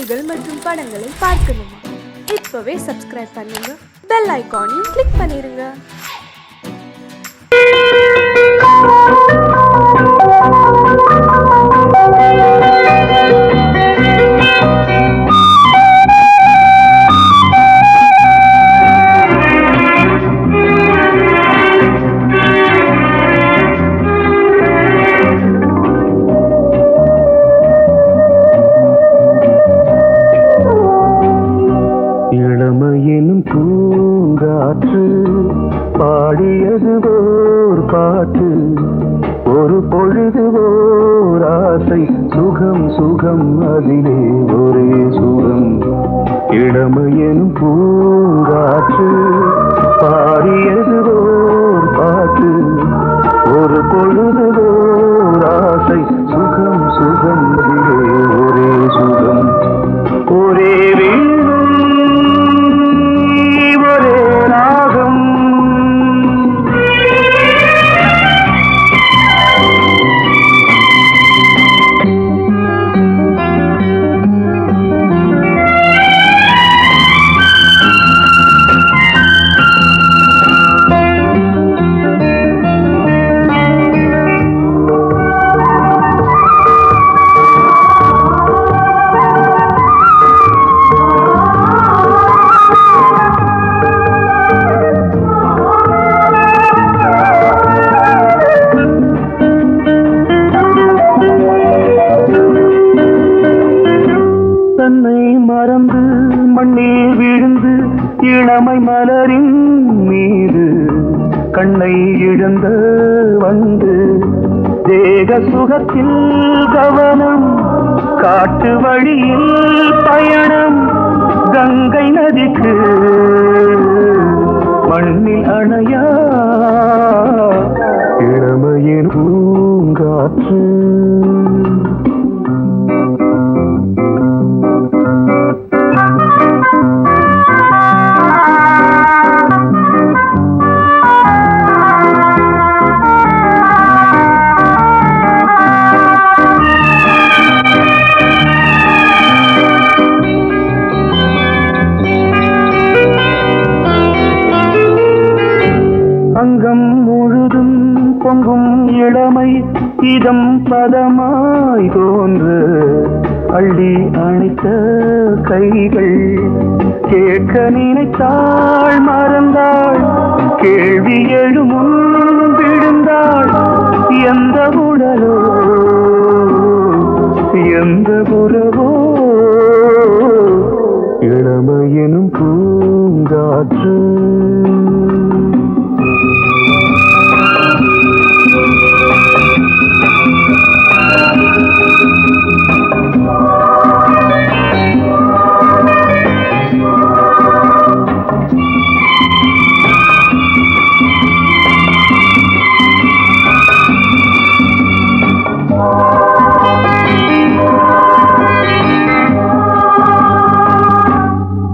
செய்திகள் மற்றும் படங்களை பார்க்கணுமா? இப்பவே சப்ஸ்கிரைப் பண்ணுங்க, பெல் ஐகானையும் கிளிக் பண்ணிருங்க. இளமையினும் பூங்காற்று பாடியது ஓர் பாட்டு, ஒரு பொழுது ஓர் ஆசை, சுகம் சுகம் அதிலே ஒரே சுகம். இளமையினும் பூங்காற்று பாடியது ஓர் பாட்டு, ஒரு பொழுது ஓர் ஆசை, சுகம் சுகம் அதிலே ஒரே சுகம். ஒரே தன்னை மறந்து மண்ணில் விழுந்து இளமை மலரின் மீது கண்ணை இழந்த வந்து தேக சுகத்தில் கவனம், காட்டு வழியில் பயணம், கங்கை நதிக்கு மண்ணில் அணையா இளமையின் பூங்காற்று. அங்கம் முழுதும் பொங்கும் இளமை இதம் பதமாய் தோன்று, அள்ளி அணைத்த கைகள் கேட்க நினைத்தாள், மறந்தாள், கேள்வி எழுமுன் விழுந்தாள். எந்த உடலோ எந்த புறவோ இளமையெனும் பூங்காற்று.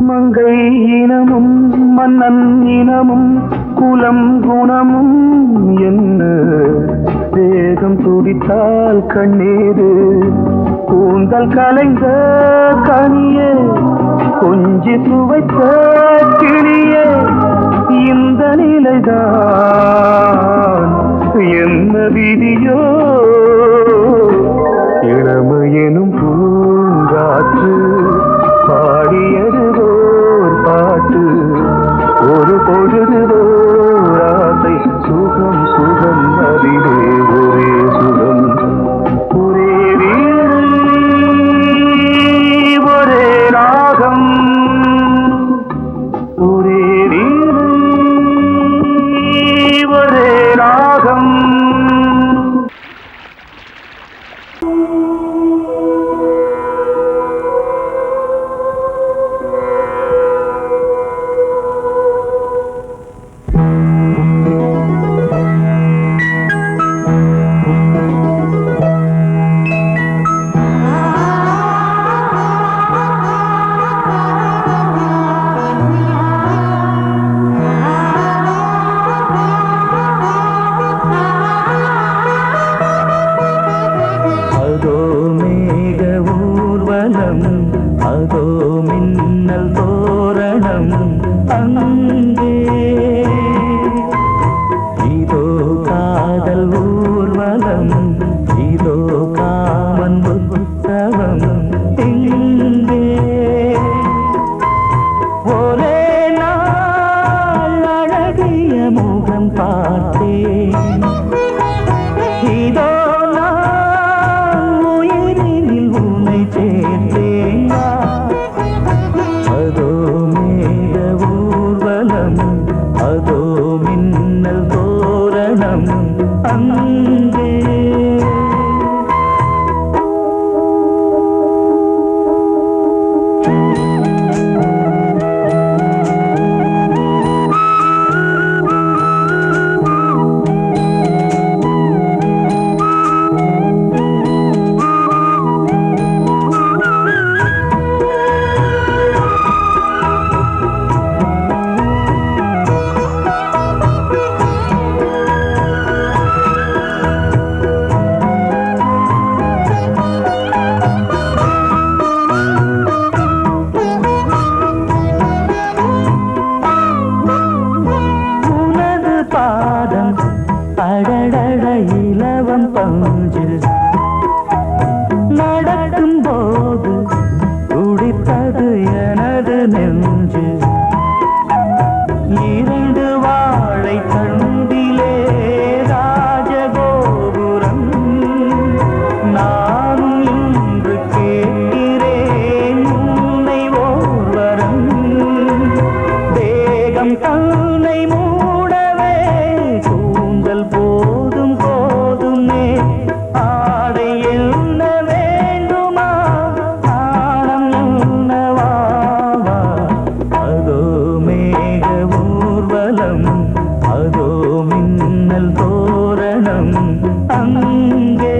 மங்கை இனமும் மன்னன் இனமும் குலம் குணமும் என்ன, வேகம் துடித்தால் கண்ணீரு, கூந்தல் கலைந்த கனியே, கொஞ்சி சுவைத்த கிளியே, இந்த நிலைதான் என்ன விதியோ. இளமையெனும் பூங்காற்று பாடியது ஓர் பாட்டு, ஒரு பொழுது ஓர் ஆசை, சுகம் சுகம் அதிலே ஒரே சுகம். ஒரே வீடு ஒரே ராகம், ஒரே வீடு ஒரே ராகம். அதோ மின்னல் தோரணம் அங்கே இதோ காதல் ஊர்வலம் இதோ காமன் உற்சவம் இங்கே ஒரே நாள் அழகிய முகம் பார்த்தேன் இதோ நான் உயிரினில் உன்னை சேர்த்தேன் அதோ மேக ஊர்வலம் அதோ மின்னல் தோரணம் அங்கே அடடட இலவம் பஞ்சில் நடக்கும் போது துடித்தது எனது நெஞ்சு இரண்டு வாழை தண்டிலே ராஜகோபுரம் நானும் இன்று கேட்கிறேன் உன்னை ஓர்வரம் தேகம் தன்னை மூடவே கூந்தல் போதும் போதுமே ஆடை என்ன வேண்டுமா ஆனம் என்னவாவா அதோ மேக ஊர்வலம் அதோ மின்னல் தோரணம் அங்கே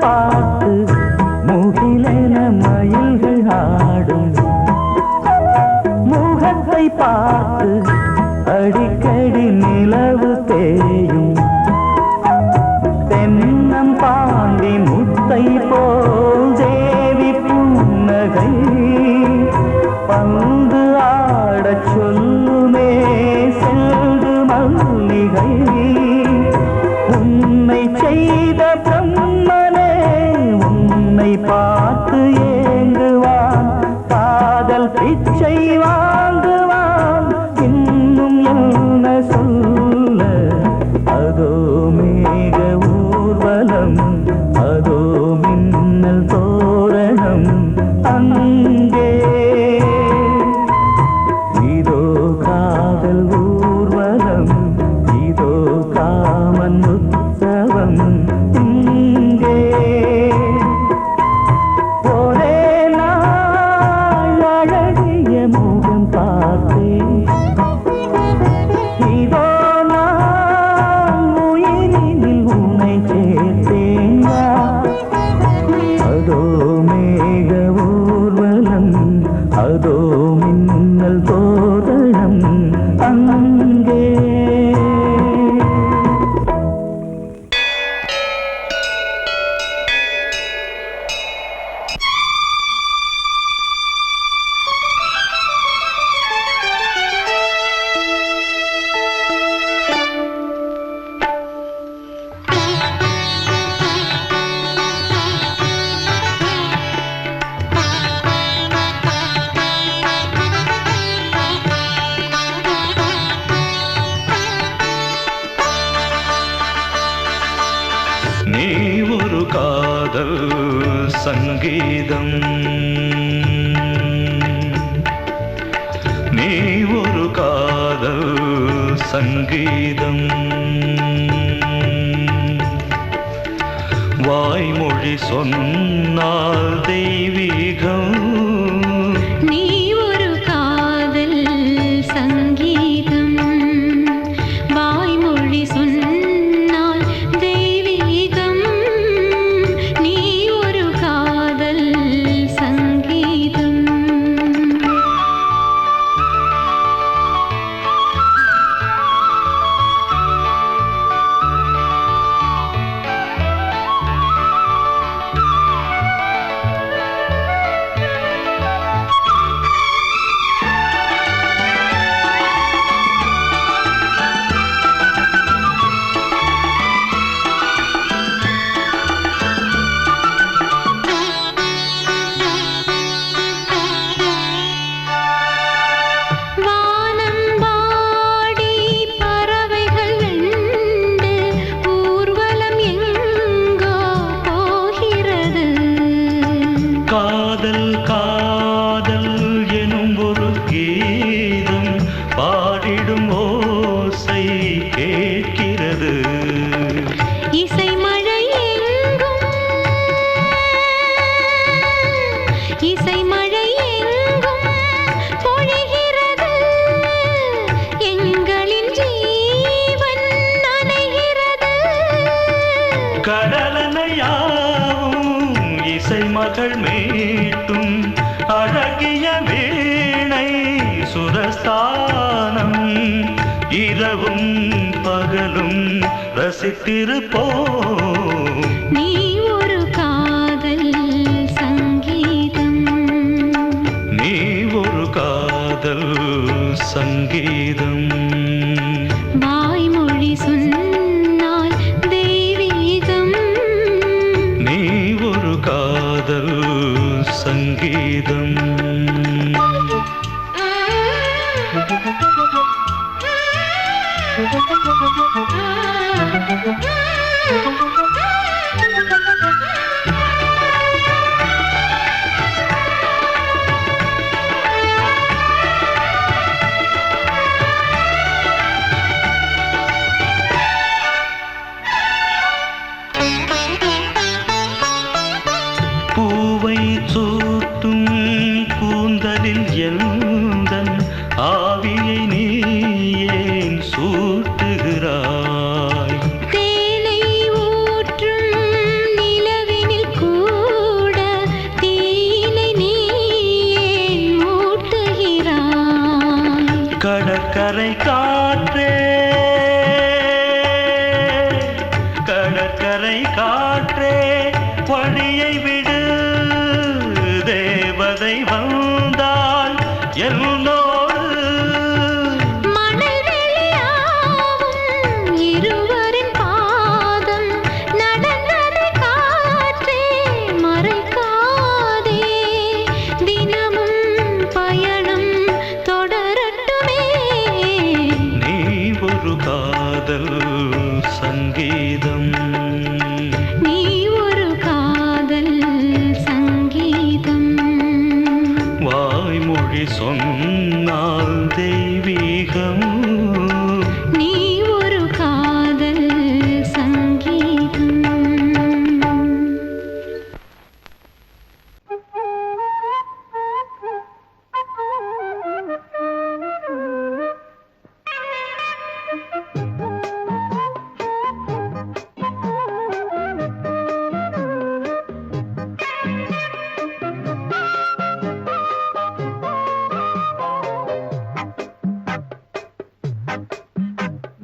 பார்த்து முகிலென மயில்கள் ஆடும் முகத்தை பார்த்து அடிக்கடி நிலவு தேயும் தென்னம் பாண்டி முத்தை போல் தேவி புன்னகை பந்து ஆடச் சொல்லுமே செல்து மல்லிகை உன்னை செய்த பிரம்மனே உன்னை பார்த்து ஏங்குவான் காதல் பிச்சை வாங்குவான் சங்கீதம் நீ ஒரு காதல் சங்கீதம் வாய்மொழி சொன்னால் தெய்வீகம் நீ ஒரு காதல் சங்கீதம் வாய்மொழி சொன்னால் தெய்வீகம் நீ ஒரு காதல் சங்கீதம் காதல் காதல் எனும் ஒரு கீதம் பாடிடும் ஓசை கேட்கிறது இசை மழை எங்கும் இசை மழை எங்கும் பொழிகிறது எங்களின் ஜீவன் நனைகிறது கடலனையாவும் இசை மகள் மீட்டும் அழகிய வீணை சுரஸ்தானம் இரவும் பகலும் ரசித்திருப்போம் நீ ஒரு காதல் சங்கீதம் நீ ஒரு காதல் சங்கீதம் வாய்மொழி சொன்னால் தெய்வீகம் நீ ஒரு காதல் சங்கீதம் பூவை சூட்டும் கூந்தலில் எந்தன் ஆவியை நீ ஏன் சூட்டுகிறாய் தேனை ஊற்றும் நிலவினில் கூட தீனை நீ ஏன் மூட்டுகிறாய் கடற்கரை காற்றே கடற்கரை காற்றே வழியை விடு தேவதை வந்தால் என்னோடு மணல் வெளியாகும் இருவரின் பாதம் நடந்ததை காற்றே மறைக்காதே தினமும் பயணம் தொடரட்டுமே நீ ஒரு காதல் சங்கீதம் நீ ஒரு காதல் சங்கீதம் வாய்மொழி சொன்னால் தெய்வீகம் நீ ஒரு காதல் சங்கீதம்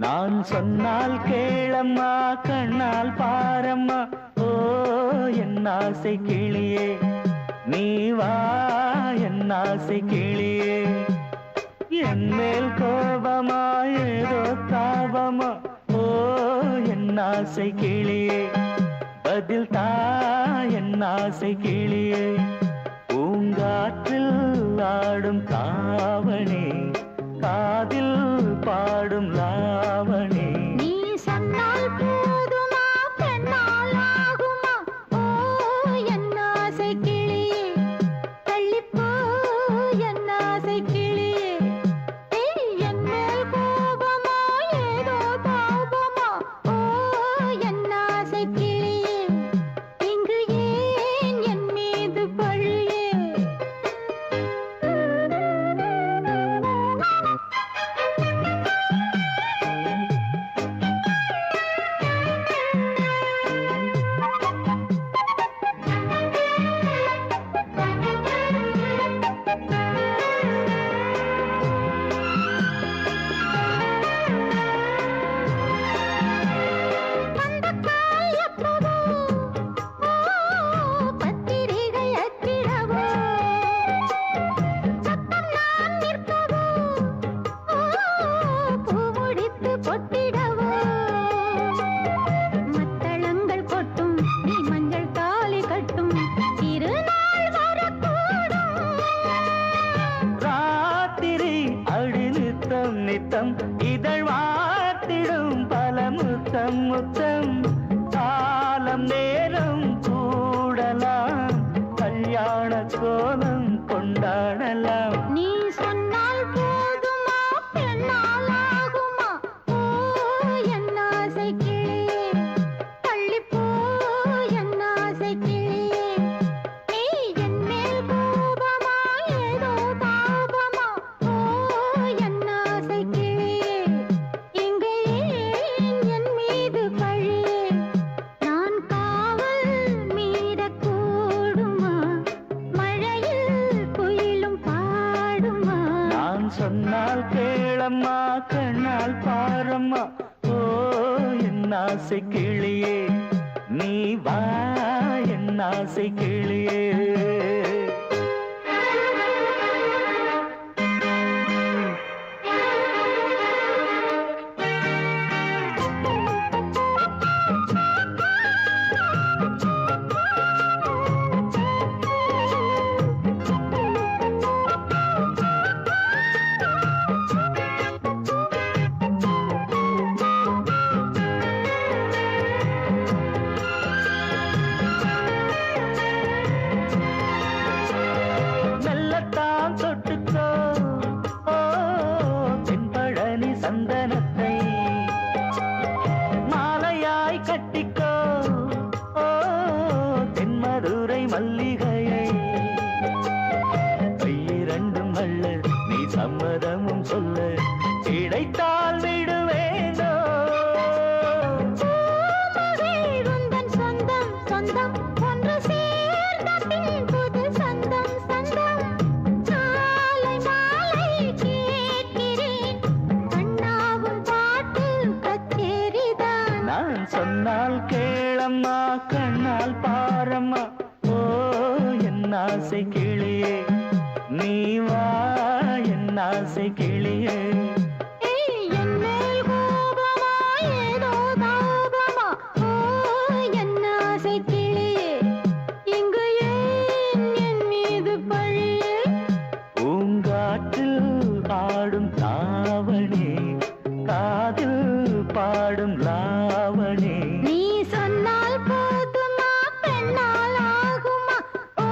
நான் சொன்னால் கேளம்மா கண்ணால் பாரம்மா ஓ என் ஆசை கிளியே நீ வா என் ஆசை கிளியே என் மேல் கோபமா ஏதோ தாபமா ஓ என் ஆசை கிளியே பதில் தா என் ஆசை கிளியே பூங்காற்றில் ஆடும் தாவணி காதில் பாடும் லாவணி நீ சொன்னால் போதுமா பெண்ணால் ஆகுமா ஓ என் ஆசை கிளியே நீ வா என் ஆசை கிளியே சந்தனத்தை மாலையாய் கட்டிக்கோ ஓ தென்மதுரை மல்லிகையை கையிரண்டும் அல்ல நீ சம்மதமும் சொல்ல கிடைத்தால் விடுவேனோ சொந்தம் சொந்தம் ஒன்று சேர்ந்த பின் புது சொந்தம் சொந்தம் மாலை மாலை கேட்கிறேன் நான் சொன்னால் கேளம்மா கண்ணால் பாரம்மா ஓ என் ஆசை கிளியே நீ வா என் ஆசை கிளியே பூங்காற்றில் ஆடும் தாவணி காதில் பாடும் லாவணி நீ சொன்னால் போதுமா பெண்ணால் ஆகுமா ஓ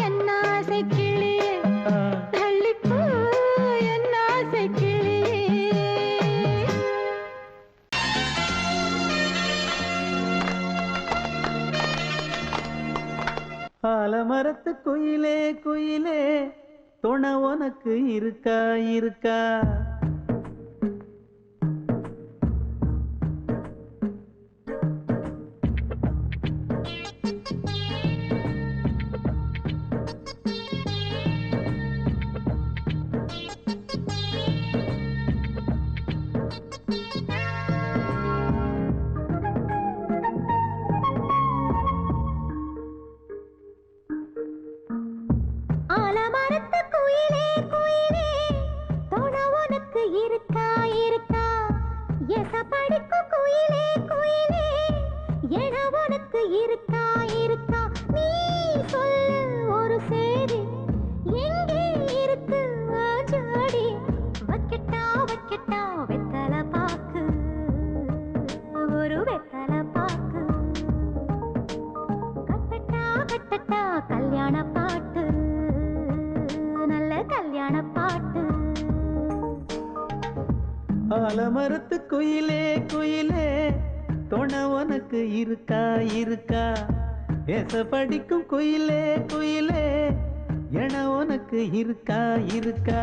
என் ஆசை கிளியே தள்ளிப்போ என் ஆசை கிளியே ஆலமரத்து குயிலே குயிலே துணை உனக்கு இருக்கா இருக்கா ஆலமரத்து குயிலே குயிலே துணை உனக்கு இருக்கா இருக்கா எச படிக்கும் குயிலே குயிலே என உனக்கு இருக்கா இருக்கா நீ சொல்லு ஒரு சேதி எங்கே இருக்கு ஜோடி வைக்கட்டா வைக்கட்டா வெத்தலை பாக்கு ஒரு வெத்தலை பாக்கு கட்டட்டா கட்டட்டா கல்யாண பாட்டு நல்ல கல்யாண பாட்டு ஆலமரத்து குயிலே குயிலே துணை உனக்கு இருக்கா இருக்கா எச படிக்கும் குயிலே குயிலே என உனக்கு இருக்கா இருக்கா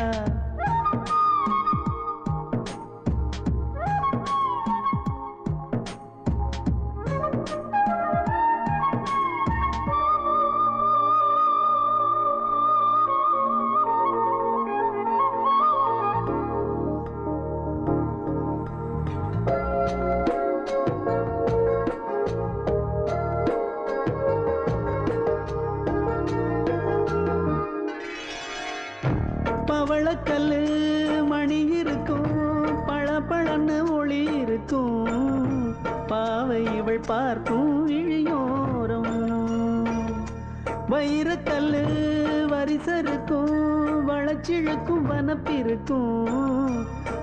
பவளக்கல்லு மணி இருக்கும் பளபளன்னு ஒளி இருக்கும் பாவை இவள் பார்க்கும் இழியோரம் வைரக்கல்லு வரிசருக்கும் வளச்சிழுக்கும் வனப்பிருக்கும்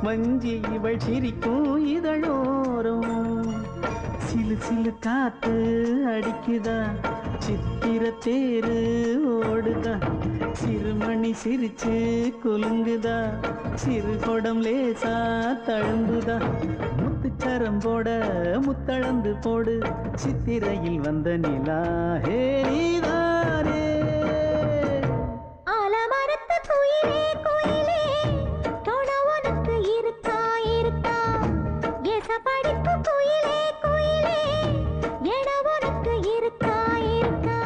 வஞ்சி இவள் சிரிக்கும் இதழோரம் சிலு சிலு காத்து அடிக்குதா சித்திர தேரு ஓடுதா சிறுமணி சிரிச்சு குலுங்குதா சிறு கொடம் லேசா தழும்புதா முத்துச்சரம் போட முத்தளந்து போடு சித்திரையில் வந்த நிலா ஹே நீதானே ஆலமரத்து குயிலே குயிலே துணை உனக்கு இருக்கா இருக்கா எச படிக்கும் குயிலே குயிலே என உனக்கு இருக்கா இருக்கா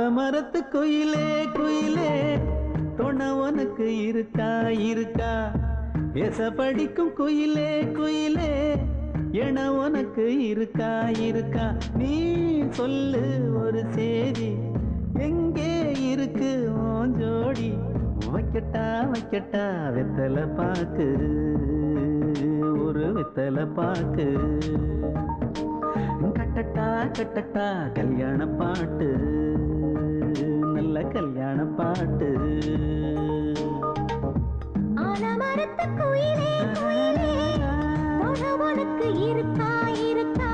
ஆலமரத்து குயிலே குயிலே துணை உனக்கு இருக்கா இருக்கா எச படிக்கும் குயிலே குயிலே என உனக்கு இருக்கா இருக்கா நீ சொல்லு ஒரு சேதி எங்கே இருக்கு உன் ஜோடி வைக்கட்டா வைக்கட்டா வெத்தலை பாக்கு ஒரு வெத்தலை பாக்கு கட்டட்டா கட்டட்டா கல்யாண பாட்டு நல்ல கல்யாண பாட்டு ஆலமரத்து குயிலே குயிலே துணை உனக்கு இருக்கா இருக்கா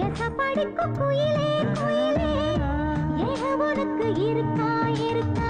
எச படிக்கும் குயிலே குயிலே ஏக உனக்கு இருக்கா இருக்கா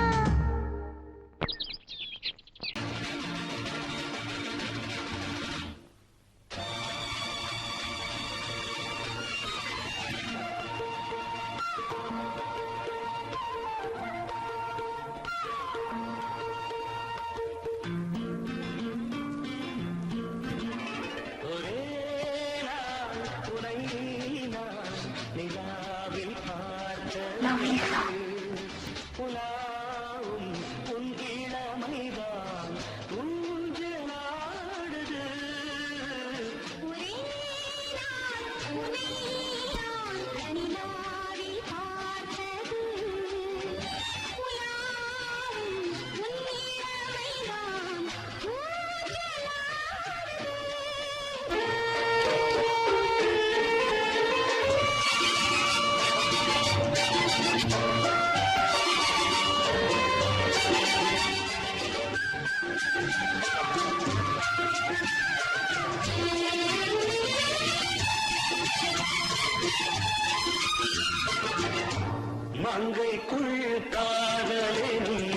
மங்கைக்குள் காதலினும்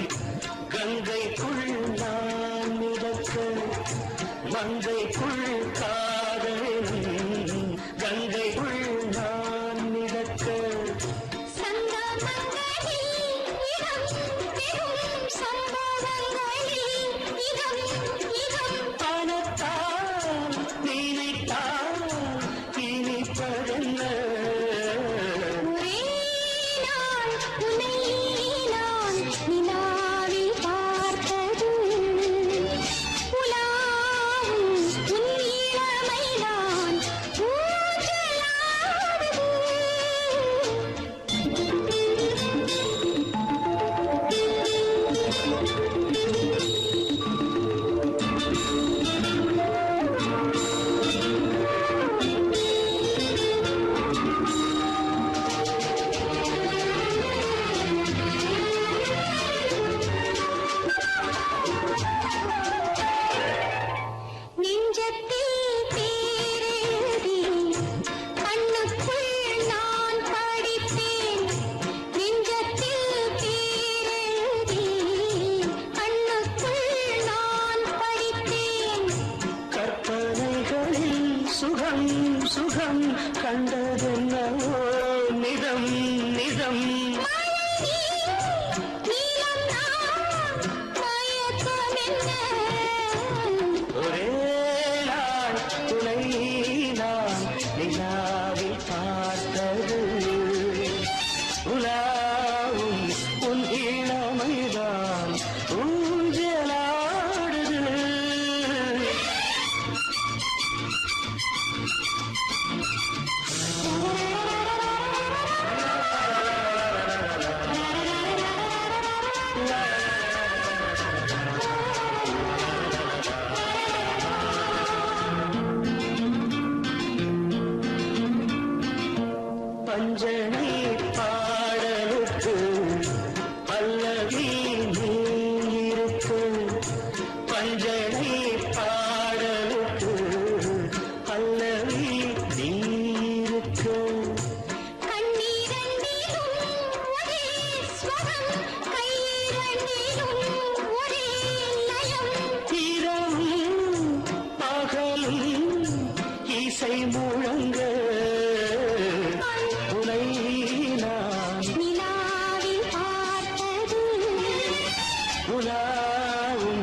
கங்கைக்குள் நான் மிதக்க மங்கைக்குள் காதலினும் கங்கைக்குள் நான் மிதக்க பணத்தால் நினைத்தால் இனிப்பதென்ன சுகம் சுகம் கண்டதென்னவோ நிதம் நிதம் ஒரே நாள் துணை நான் நிலாவில் பார்த்தது உலாவும் உன் இளமைதான் ஊஞ்சலாடுது பஞ்சனை பாடலுக்கு பல்லவி நீ இருக்கு பஞ்சனை பாடலுக்கு பல்லவி நீ இருக்கு இரவும் பகலும் இசை முழங்க உனை நான் உலாவும்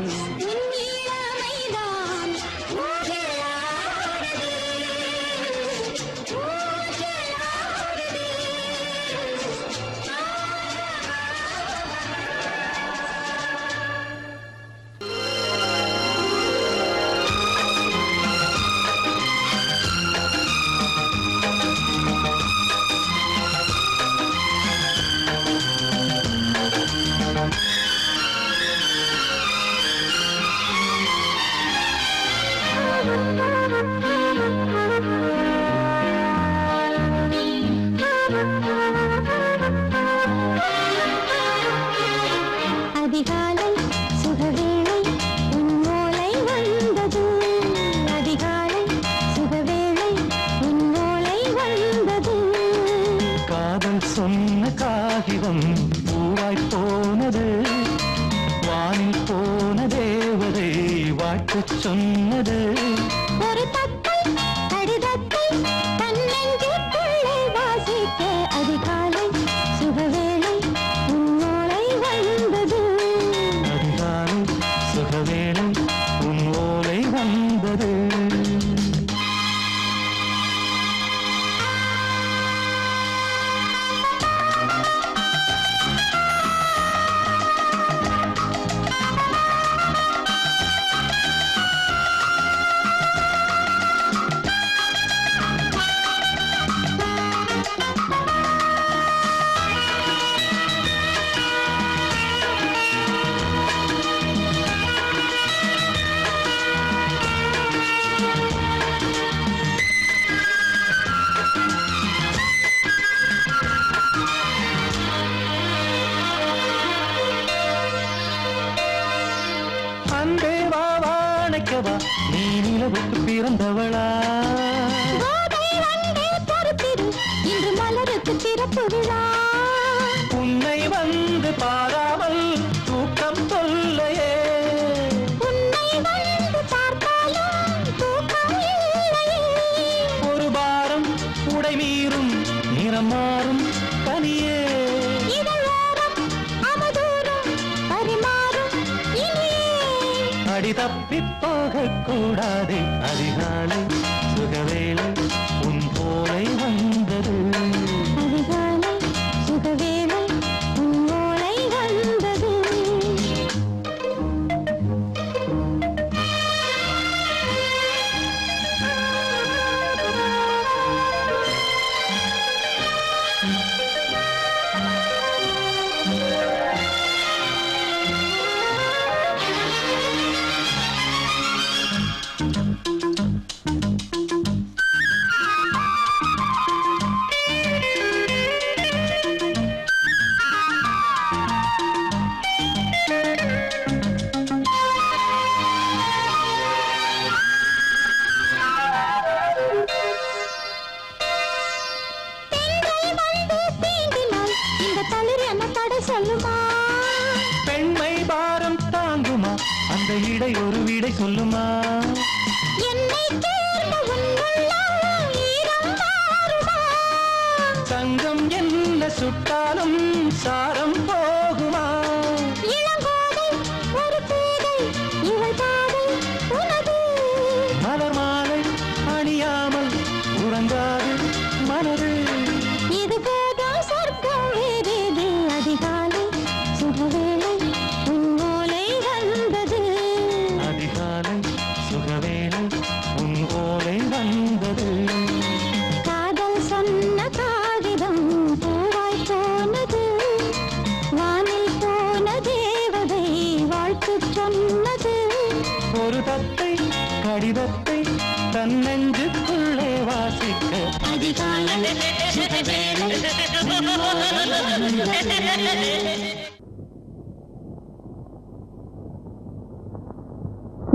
சொன்னது ஒரு தத்தை கடிதத்தை தன்னெஞ்சுக்குள்ளே வாசிக்க அதிகாலை சுகவேளை உன்னோலை வந்தது. அதிகாலை சுகவேளை உன் ஓலை வந்தது. அன்பே வா வாழைக்கவா நீ நிலவுக்கு பிறந்தவளா கோதை வந்தே பொறுத்திரு இன்று மலருக்கு திறப்பு விழா. உன்னை வந்து பாராமல் தூக்கம் தொல்லையே உன்னை வந்து பார்த்தாலும் தூக்கம் இல்லையே. ஒரு பாரம் உடை மீறும் நிறம் மாறும் கனியே இதழோரம் அமுதூரம் பரிமாறும் இனியே. அடி தப்பிப் போகக் கூடாதே அதிகாலை சுகவேளை உன் போலை வந்தது. அதிகாலை சுகவேளை உன்னோலை வந்தது. பெண்கள் வந்து தீண்டினால் இந்த தளிர் என்ன தடை சொல்லுமா? பெண்மை பாரம் தாங்குமா அந்த இடை ஒரு விடை சொல்லுமா? என்னை தேர்ந்த உன் உள்ளம் ஈரம் மாறுமா? தங்கம் என்ன சுட்டாலும் சாரம் போகுமா? இளங்கோதை ஒரு பேதை இவள் பாதை உனது. மலர் மாலை அணியாமல் உறங்காது மனது. இது போதும் சொர்க்கம் வேறேது. அதிகாலை சுகவேளை உன்னோலை வந்தது. அதிகாலை சுகவேளை உன் ஓலை வந்தது. காதல் சொன்ன காகிதம் பூவாய் போனது. வானில் போன தேவதை வாழ்த்து சொன்னது. ஒரு தத்தை கடிதத்தை தன்னெஞ்சுக்குள்ளே வாசிக்க அதிகாலை சுகவேளை உன்னோலை வந்தது.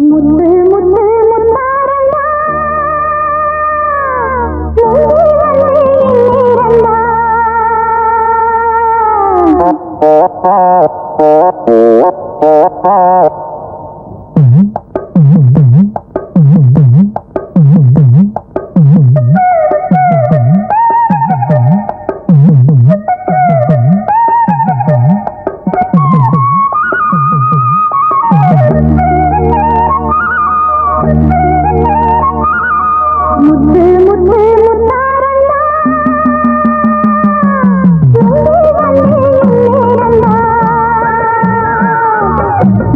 முத்து முத்து முத்தாரல்லா முத்து முத்து முத்தாரல்லா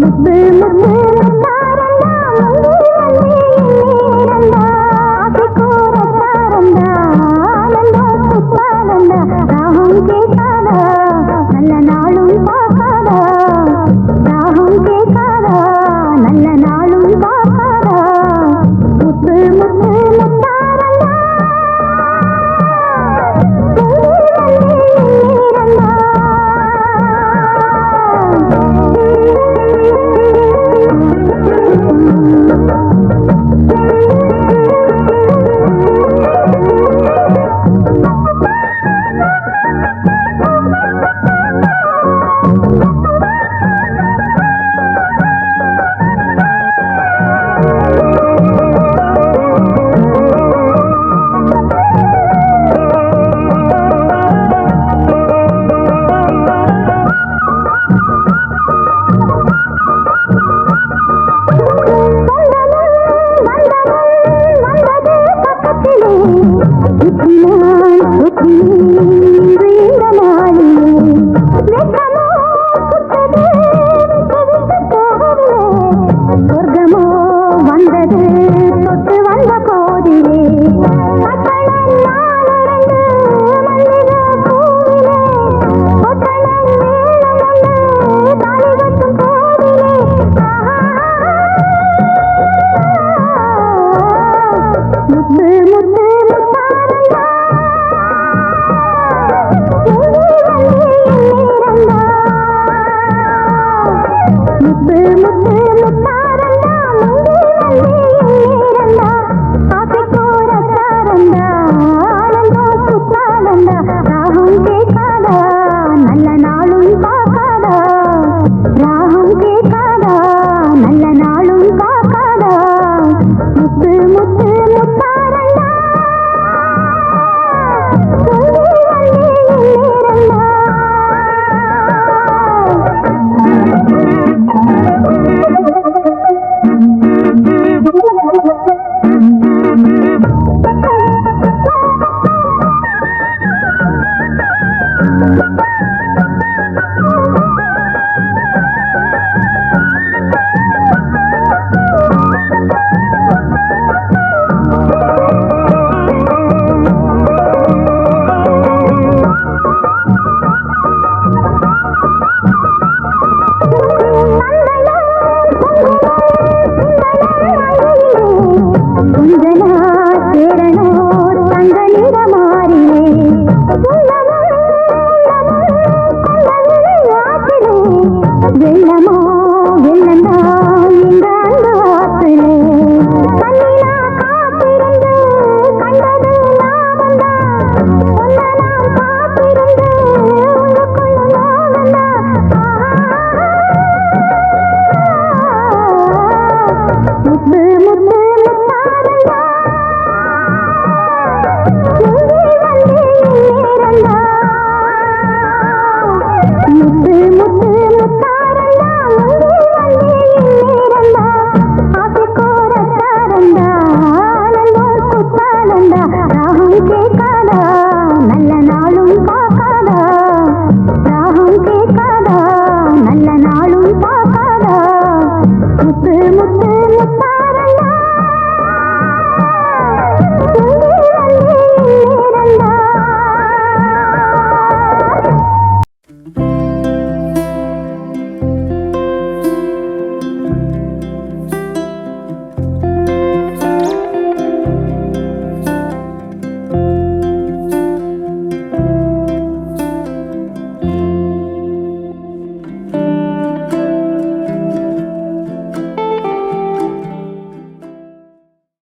முத்து முத்து